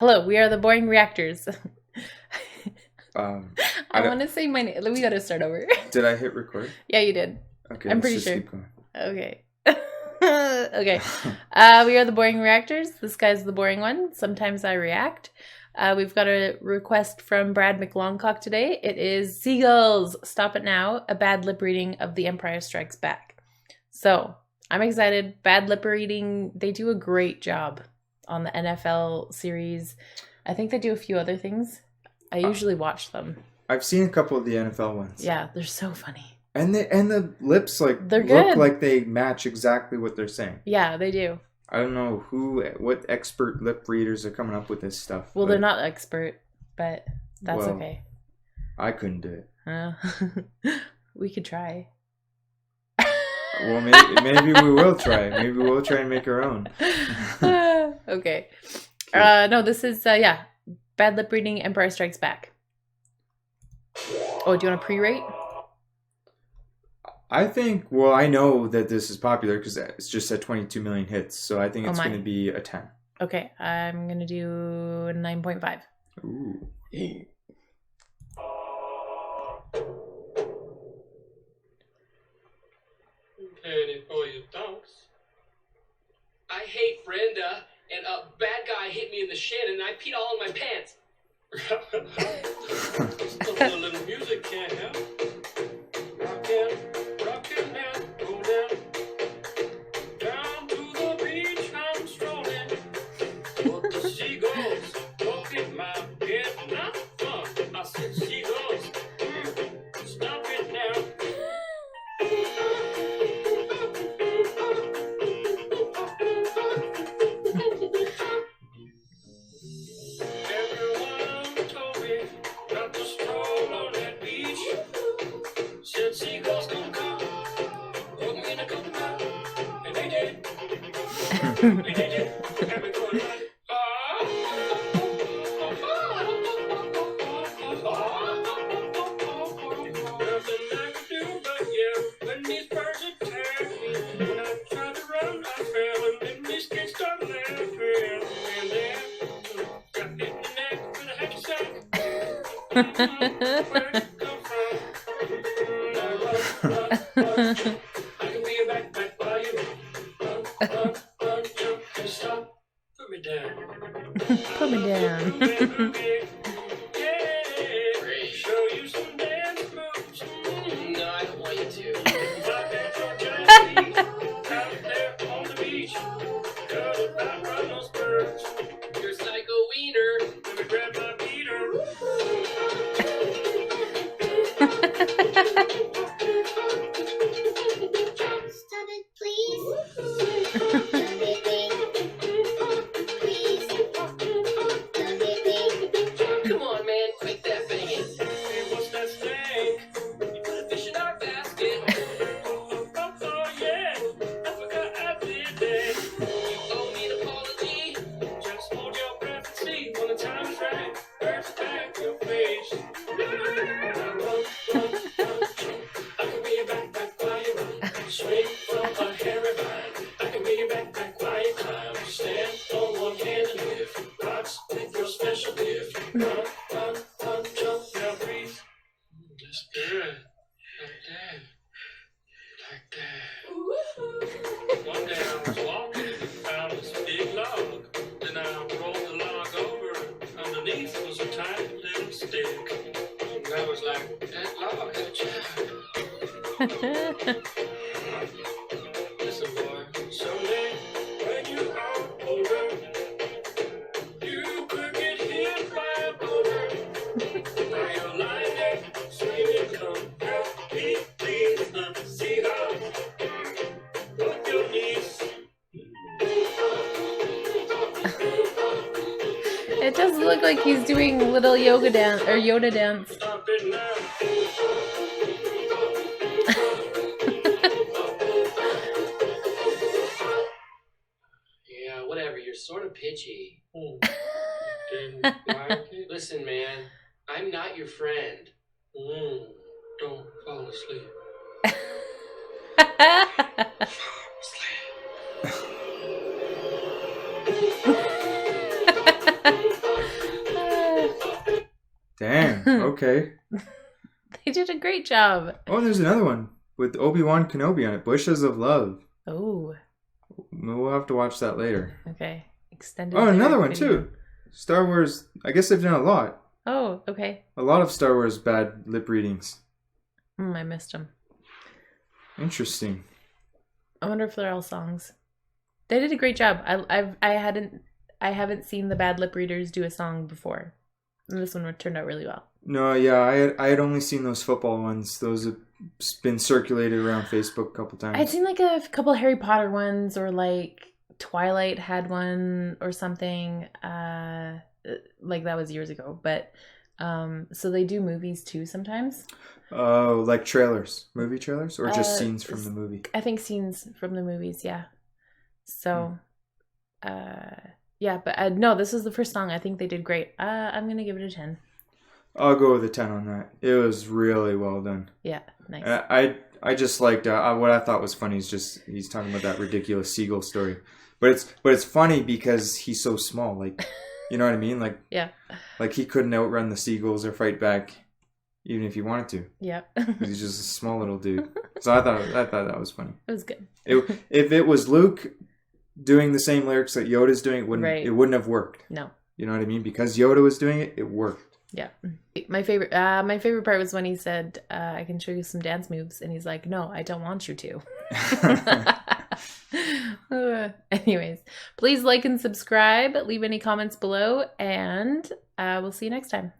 Hello, we are the boring reactors. I don't- want to say my name. We gotta start over. Did I hit record? Yeah, you did. Okay, I'm let's pretty just sure. keep going. Okay. Okay. We are the boring reactors. This guy's the boring one. Sometimes I react. We've got a request from Brad McLongcock today. It is Seagulls. Stop It Now, a bad lip reading of The Empire Strikes Back. So I'm excited. Bad lip reading. They do a great job on the NFL series. I think they do a few other things. I usually watch them. I've seen a couple of the NFL ones. Yeah, they're so funny. And the lips They're look good. like they match exactly what they're saying. Yeah, they do. I don't know what expert lip readers are coming up with this stuff. Well, they're not expert, but that's okay. I couldn't do it. We could try. Well, maybe we will try. Maybe we'll try and make our own. Okay. No, this is bad lip reading. Empire Strikes Back. Oh, do you want to pre-rate? I think. Well, I know that this is popular because it's just at 22 million hits. So I think it's going to be a 10. Okay, I'm gonna do 9.5. Ooh. Penny for your thoughts. I hate Brenda, and a bad guy hit me in the shin, and I peed all in my pants. A little music can't help. Rockin' down, go down. Down to the beach, I'm strolling. But the seagulls poke at my head, not fun. I said, seagulls, stop it now. Everyone told me not to stroll on that beach. Said seagulls gonna come, put me in a coconut, and they did. They did. And we going like, nothing I could do but yell when these birds attacked me. When I tried to run, I fell, and then these kids started laughing. And then got hit in the neck with a hacky sack. Where'd it come from? Run. I can be a backpack while you run, jump, and stop. Put me down. Put me down. Yeah. Show you some dance moves. No, I don't want you to. Like that Georgia out there on the beach. Cut it out, run those birds. You're psycho wiener. Let me grab my beater. Stop it, please. Come on, man, quit that banging. Hey, what's that stank? You put a fish in our basket. Oh, yeah, I forgot I did that. You owe me an apology. Just hold your breath and see when the time is right. Birds attack your face. I can be a backpack while you run. Swing from a hairy vine. I can be a backpack while you climb. Stand on one hand and lift. Rocks with your special gift. Run, jump, now breathe. That's good. Like that. Like that. One day I was walking and found this big log. Then I rolled the log over. Underneath was a tiny little stick. And I was like, that log had a child. Listen, boy, someday when you are older, you could get hit by a boulder. Now you're lying there, screaming, come help me, please. Seagulls, put your knees. It does look like he's doing little yoga dance or Yoda dance. Stop it now. Yeah, whatever. You're sort of pitchy. Then why? Listen, man. I'm not your friend. Don't fall asleep. Okay. They did a great job. Oh, and there's another one with Obi-Wan Kenobi on it. Bushes of Love. Oh, We'll have to watch that later. okay. Extended. Oh, another lyric one video. too. Star Wars. I guess they've done a lot. Oh, okay. A lot of Star Wars bad lip readings. I missed them. Interesting. I wonder if they're all songs. They did a great job. I haven't seen the bad lip readers do a song before, and this one turned out really well. No, yeah, I had only seen those football ones. Those have been circulated around Facebook a couple times. I'd seen like a couple Harry Potter ones, or like Twilight had one or something. Like that was years ago, but so they do movies too sometimes. Oh, like trailers, movie trailers, or just scenes from the movie? I think scenes from the movies, yeah. So, yeah, but no, this is the first song. I think they did great. I'm gonna give it a 10. I'll go with a 10 on that. It was really well done. Yeah, nice. I just liked what I thought was funny is just he's talking about that ridiculous seagull story, but it's funny because he's so small. Like, you know what I mean? Like, yeah, like he couldn't outrun the seagulls or fight back, even if he wanted to. Yeah, He's just a small little dude. So I thought that was funny. it was good. If it was Luke doing the same lyrics that Yoda's doing, it wouldn't have worked. No, you know what I mean? Because Yoda was doing it, it worked. Yeah, my favorite part was when he said, "I can show you some dance moves," and he's like, "No, I don't want you to." Anyways, please like and subscribe. Leave any comments below, and we'll see you next time.